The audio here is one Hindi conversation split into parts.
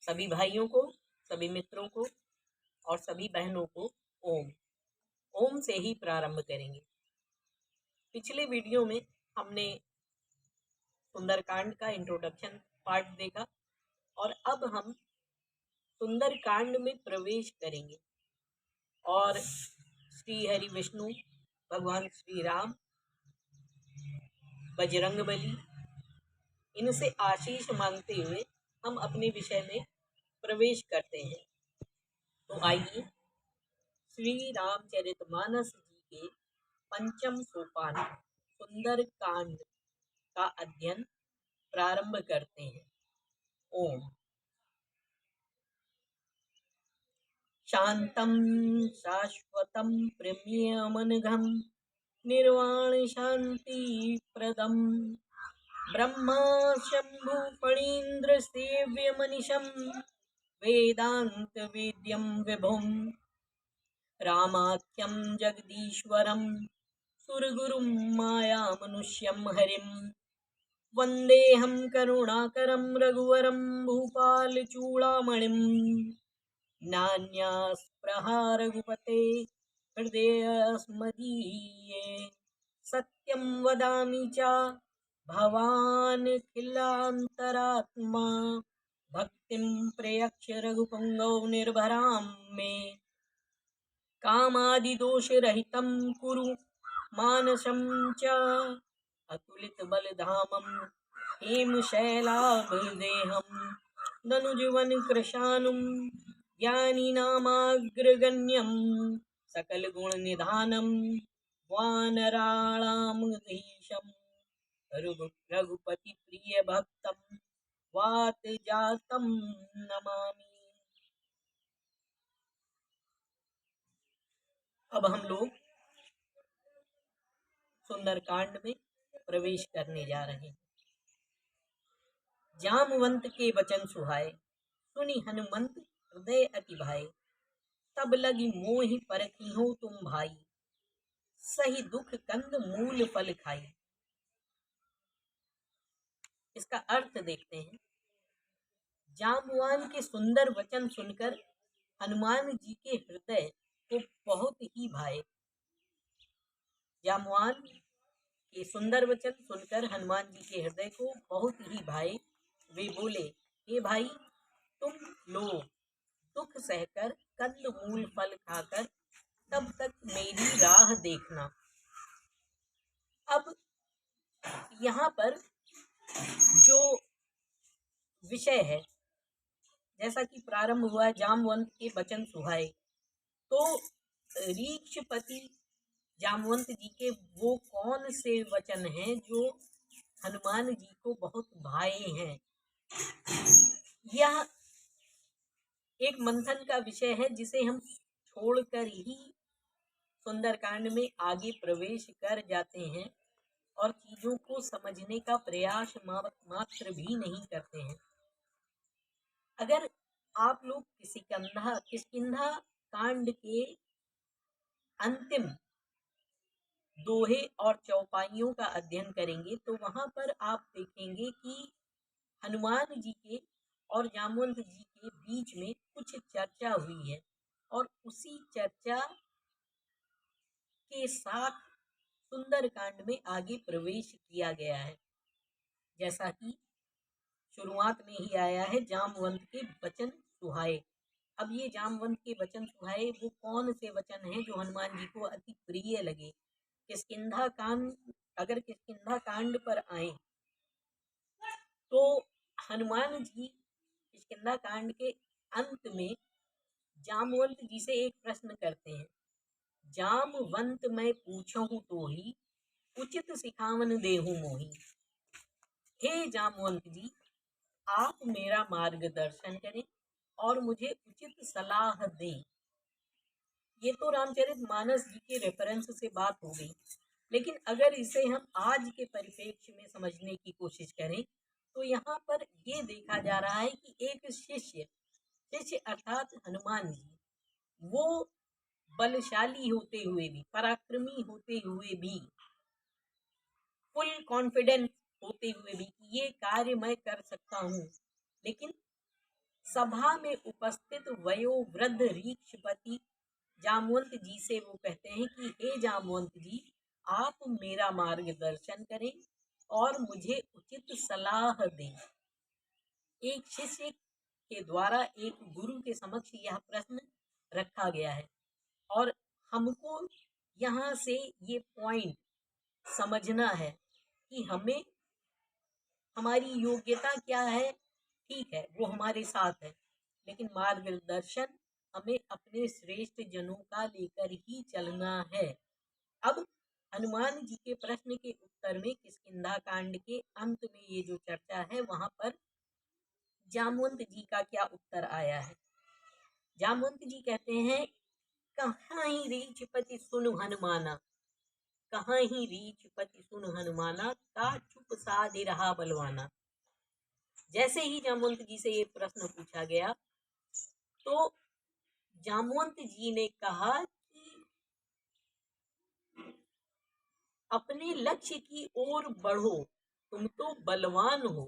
सभी भाइयों को, सभी मित्रों को और सभी बहनों को ओम। ओम से ही प्रारंभ करेंगे। पिछले वीडियो में हमने सुंदरकांड का इंट्रोडक्शन पार्ट देखा और अब हम सुंदरकांड में प्रवेश करेंगे और श्री हरि विष्णु, भगवान श्री राम, बजरंगबली, इनसे आशीष मांगते हुए हम अपने विषय में प्रवेश करते हैं। तो आइए श्री रामचरितमानस जी के पंचम सोपान सुंदरकांड का अध्ययन प्रारंभ करते हैं। ओम। शांतं शाश्वतं प्रमेयमनघं निर्वाण शांति प्रदम ब्रह्मा शंभु फणीन्द्र सेव्य मनीषं वेदांत वेद्यं विभुं रामाख्यं जगदीश्वरं सुरगुरुं माया मनुष्यं हरिं वन्देऽहं करुणाकरं रघुवरं भूपालचूडामणिं नान्यास्पृहा रघुपते हृदयस्मदीये सत्यं वदामि च भवानखिलान्तरात्मा भक्तिं प्रयच्छ रघुपुङ्गौ निर्भरां मे कामादिदोषरहितं कुरु मानसं च अतुलितबलधामं हेमशैलाभदेहं दनुजवनकृशानुं ज्ञानिनामाग्रगण्यं सकलगुणनिधानं वानराणामधीशं रघुपतिप्रियभक्तं वातजातं नमामि। अब हम लोग सुंदरकांड में प्रवेश करने जा रहे हैं। जामवंत के वचन सुहाए, सुनि हनुमंत हृदय अति भाए। तब लगी मोहि परखिहो तुम भाई, सही दुख कंद मूल फल खाई। इसका अर्थ देखते हैं। जामवान के सुंदर वचन सुनकर हनुमान जी के हृदय को बहुत ही भाए। जामवान के सुंदर वचन सुनकर हनुमान जी के हृदय को बहुत ही भाए। वे बोले, हे भाई, तुम लोग दुख सहकर कंद मूल फल खाकर तब तक मेरी राह देखना। अब यहाँ पर जो विषय है, जैसा कि प्रारंभ हुआ जामवंत के वचन सुहाए, तो रीक्षपति जामवंत जी के वो कौन से वचन हैं जो हनुमान जी को बहुत भाए हैं। यह एक मंथन का विषय है जिसे हम छोड़कर ही सुंदरकांड में आगे प्रवेश कर जाते हैं और चीजों को समझने का प्रयास मात्र भी नहीं करते हैं। अगर आप लोग किष्किंधा कांड के अंतिम दोहे और चौपाइयों का अध्ययन करेंगे तो वहां पर आप देखेंगे कि हनुमान जी के और जामवंत जी के बीच में कुछ चर्चा हुई है और उसी चर्चा के साथ सुंदरकांड में आगे प्रवेश किया गया है। जैसा कि शुरुआत में ही आया है, जामवंत के वचन सुहाए। अब ये जामवंत के वचन सुहाए वो कौन से वचन हैं जो हनुमान जी को अति प्रिय लगे। किष्किंधा कांड पर आए तो हनुमान जी किष्किंधा कांड के अंत में जामवंत जी से एक प्रश्न करते हैं। जामवंत मैं पूछूं तो ही, उचित सिखावन देहु मोही। हे जामवंत जी, आप मेरा मार्गदर्शन करें और मुझे उचित सलाह दें। ये तो रामचरितमानस जी के रेफरेंस से बात हो गई, लेकिन अगर इसे हम आज के परिप्रेक्ष्य में समझने की कोशिश करें तो यहाँ पर ये देखा जा रहा है कि एक शिष्य अर्थात हनुमान जी, वो बलशाली होते हुए भी, पराक्रमी होते हुए भी, फुल कॉन्फिडेंस होते हुए भी कि ये कार्य मैं कर सकता हूँ, लेकिन सभा में उपस्थित वयोवृद्ध ऋक्षपति जामवंत जी से वो कहते हैं कि हे जामवंत जी, आप मेरा मार्गदर्शन करें और मुझे उचित सलाह दें। एक शिष्य के द्वारा एक गुरु के समक्ष यह प्रश्न रखा गया है और हमको यहाँ से ये पॉइंट समझना है कि हमें हमारी योग्यता क्या है। ठीक है, वो हमारे साथ है, लेकिन मार्गदर्शन हमें अपने श्रेष्ठ जनों का लेकर ही चलना है। अब हनुमान जी के प्रश्न के उत्तर में किष्किंधा कांड के अंत में ये जो चर्चा है वहां पर जामवंत जी का क्या उत्तर आया है। जामवंत जी कहते हैं, कहाँ ही रीछपति सुन हनुमाना, कहाँ ही रीछपति सुन हनुमाना, का चुप साधि रहा बलवाना। जैसे ही जामवंत जी से ये प्रश्न पूछा गया तो जामवंत जी ने कहा कि अपने लक्ष्य की ओर बढ़ो, तुम तो बलवान हो,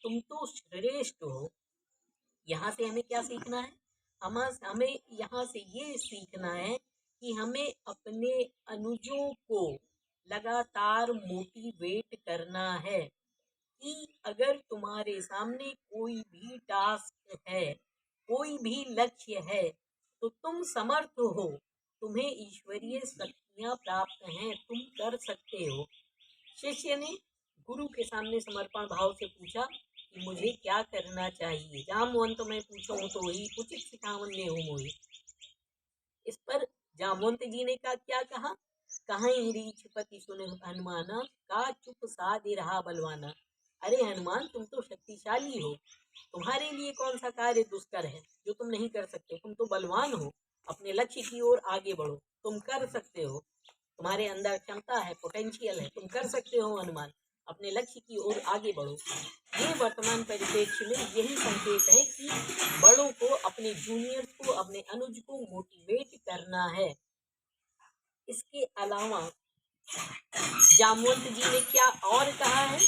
तुम तो श्रेष्ठ हो। यहाँ से हमें क्या सीखना है? हमें यहाँ से ये सीखना है कि हमें अपने अनुजों को लगातार मोटिवेट करना है कि अगर तुम्हारे सामने कोई भी टास्क है, कोई भी लक्ष्य है, तो तुम समर्थ हो, तुम्हें ईश्वरीय शक्तियां प्राप्त हैं, तुम कर सकते हो। शिष्य ने गुरु के सामने समर्पण भाव से पूछा कि मुझे क्या करना चाहिए। जामवंत मैं पूछूं तो ही उचित सिखावन ने हो मोहि। इस पर जामवंत जी ने क्या कहा? कहाँ रीछपति सुन हनुमाना, का चुप साधि रहा बलवाना। अरे हनुमान, तुम तो शक्तिशाली हो, तुम्हारे लिए कौन सा कार्य दुष्कर है जो तुम नहीं कर सकते। तुम तो बलवान हो, अपने लक्ष्य की ओर आगे बढ़ो, तुम कर सकते हो, तुम्हारे अंदर क्षमता है, पोटेंशियल है, तुम कर सकते हो हनुमान, अपने लक्ष्य की ओर आगे बढ़ो। ये वर्तमान परिप्रेक्ष्य में यही संकेत है कि बड़ों को, अपने जूनियर्स को, अपने अनुज को मोटिवेट करना है। इसके अलावा जामवंत जी ने क्या और कहा है?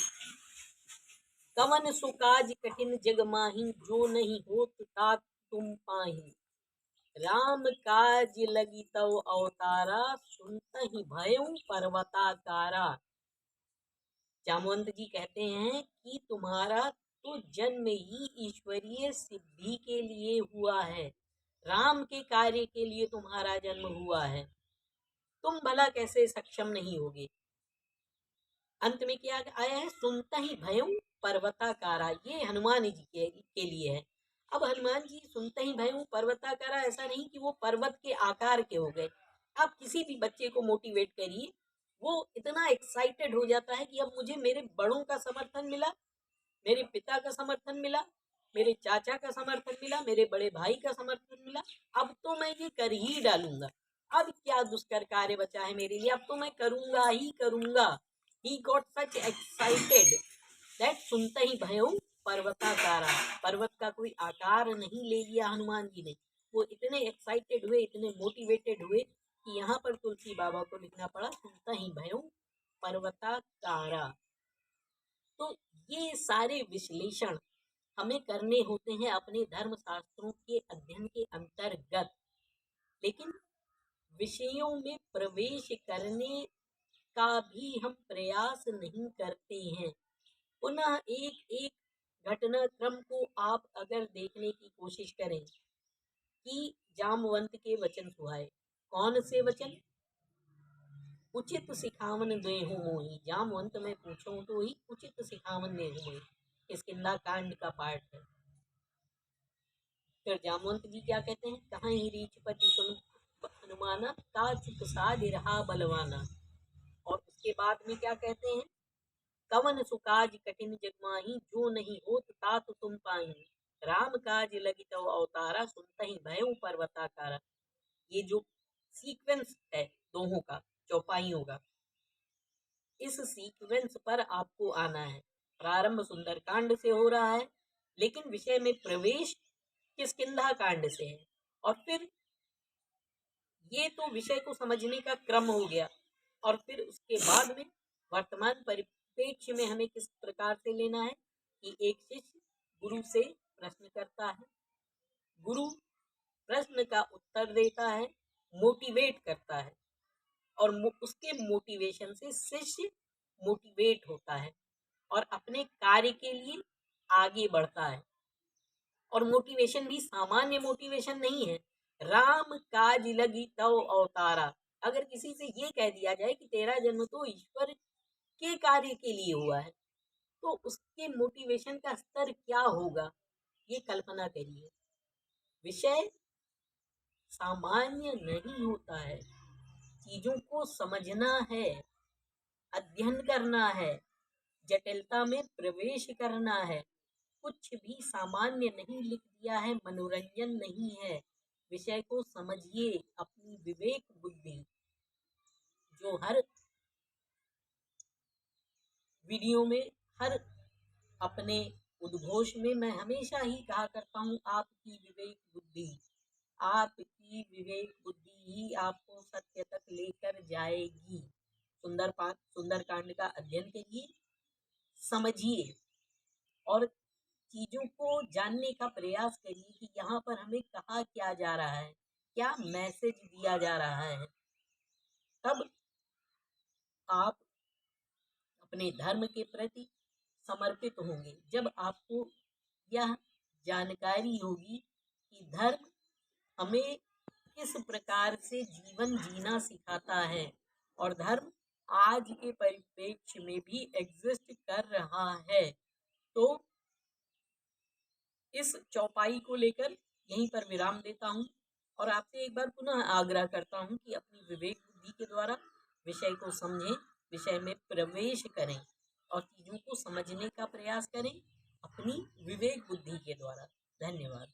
कवन सुकाज कठिन जग माही, जो नहीं होत तात तुम पाही। राम काज लगी तव अवतारा, सुनतहि भयउ पर्वताकारा। जामवंत जी कहते हैं कि तुम्हारा तो जन्म ही ईश्वरीय सिद्धि के लिए हुआ है, राम के कार्य के लिए तुम्हारा जन्म हुआ है, तुम भला कैसे सक्षम नहीं होगे। अंत में क्या आया है? सुनता ही भयउ पर्वताकारा। ये हनुमान जी के लिए है। अब हनुमान जी सुनते ही भयउ पर्वताकारा, ऐसा नहीं कि वो पर्वत के आकार के हो गए। आप किसी भी बच्चे को मोटिवेट करिए, वो इतना एक्साइटेड हो जाता है कि अब मुझे मेरे बड़ों का समर्थन मिला, मेरे पिता का समर्थन मिला, मेरे चाचा का समर्थन मिला, मेरे बड़े भाई का समर्थन मिला, अब तो मैं ये कर ही डालूंगा। अब क्या दुष्कर कार्य बचा है मेरे लिए, अब तो मैं करूंगा ही करूंगा। He got such excited that सुनते ही भयउ पर्वताकारा। पर्वत का कोई आकार नहीं ले लिया हनुमान जी ने, वो इतने एक्साइटेड हुए, इतने मोटिवेटेड हुए कि यहाँ पर तुलसी बाबा को लिखना पड़ा सुनता ही भयउ पर्वताकारा। तो ये सारे विश्लेषण हमें करने होते हैं अपने धर्म शास्त्रों के अध्ययन के अंतर्गत, लेकिन विषयों में प्रवेश करने का भी हम प्रयास नहीं करते हैं। पुनः एक एक घटनाक्रम को आप अगर देखने की कोशिश करें कि जामवंत के वचन सुहाए, कौन से वचन? उचित सिखावन देहु मोहि, जामवंत में पूछूं तो ही उचित सिखावन देहु मोहि, किष्किंधा कांड का पाठ है। फिर जामवंत जी क्या कहते हैं? कहाँ ही रीछपति सुन हनुमाना, का चुप साधि रहा बलवाना। और उसके बाद में क्या कहते हैं? कवन सुकाज कठिन जग माही, जो नहीं होत तात तुम पाही। राम काज लगी तव अवतारा, सुनतहि भयउ पर्वताकारा। ये जो सीक्वेंस है दोहों का, चौपाइयों का, इस सीक्वेंस पर आपको आना है। प्रारंभ सुंदरकांड से हो रहा है, लेकिन विषय में प्रवेश किष्किंधा कांड से है। और फिर ये तो विषय को समझने का क्रम हो गया, और फिर उसके बाद में वर्तमान परिप्रेक्ष्य में हमें किस प्रकार से लेना है कि एक शिष्य गुरु से प्रश्न करता है, गुरु प्रश्न का उत्तर देता है, मोटिवेट करता है और उसके मोटिवेशन से शिष्य मोटिवेट होता है और अपने कार्य के लिए आगे बढ़ता है। और मोटिवेशन भी सामान्य मोटिवेशन नहीं है। राम काज लगी तव अवतारा। अगर किसी से ये कह दिया जाए कि तेरा जन्म तो ईश्वर के कार्य के लिए हुआ है, तो उसके मोटिवेशन का स्तर क्या होगा, ये कल्पना करिए। विषय सामान्य नहीं होता है, चीजों को समझना है, अध्ययन करना है, जटिलता में प्रवेश करना है। कुछ भी सामान्य नहीं लिख दिया है, मनोरंजन नहीं है। विषय को समझिए, अपनी विवेक बुद्धि, जो हर वीडियो में, हर अपने उद्घोष में मैं हमेशा ही कहा करता हूँ, आपकी विवेक बुद्धि, आपकी विवेक बुद्धि ही आपको सत्य तक लेकर जाएगी। सुंदरकांड का अध्ययन करिए, समझिए और चीजों को जानने का प्रयास करिए कि यहाँ पर हमें कहा क्या जा रहा है, क्या मैसेज दिया जा रहा है। तब आप अपने धर्म के प्रति समर्पित होंगे। जब आपको यह जानकारी होगी कि धर्म हमें किस प्रकार से जीवन जीना सिखाता है और धर्म आज के परिप्रेक्ष्य में भी एग्जिस्ट कर रहा है, तो इस चौपाई को लेकर यहीं पर विराम देता हूँ और आपसे एक बार पुनः आग्रह करता हूँ कि अपनी विवेक बुद्धि के द्वारा विषय को समझें, विषय में प्रवेश करें और चीज़ों को समझने का प्रयास करें अपनी विवेक बुद्धि के द्वारा। धन्यवाद।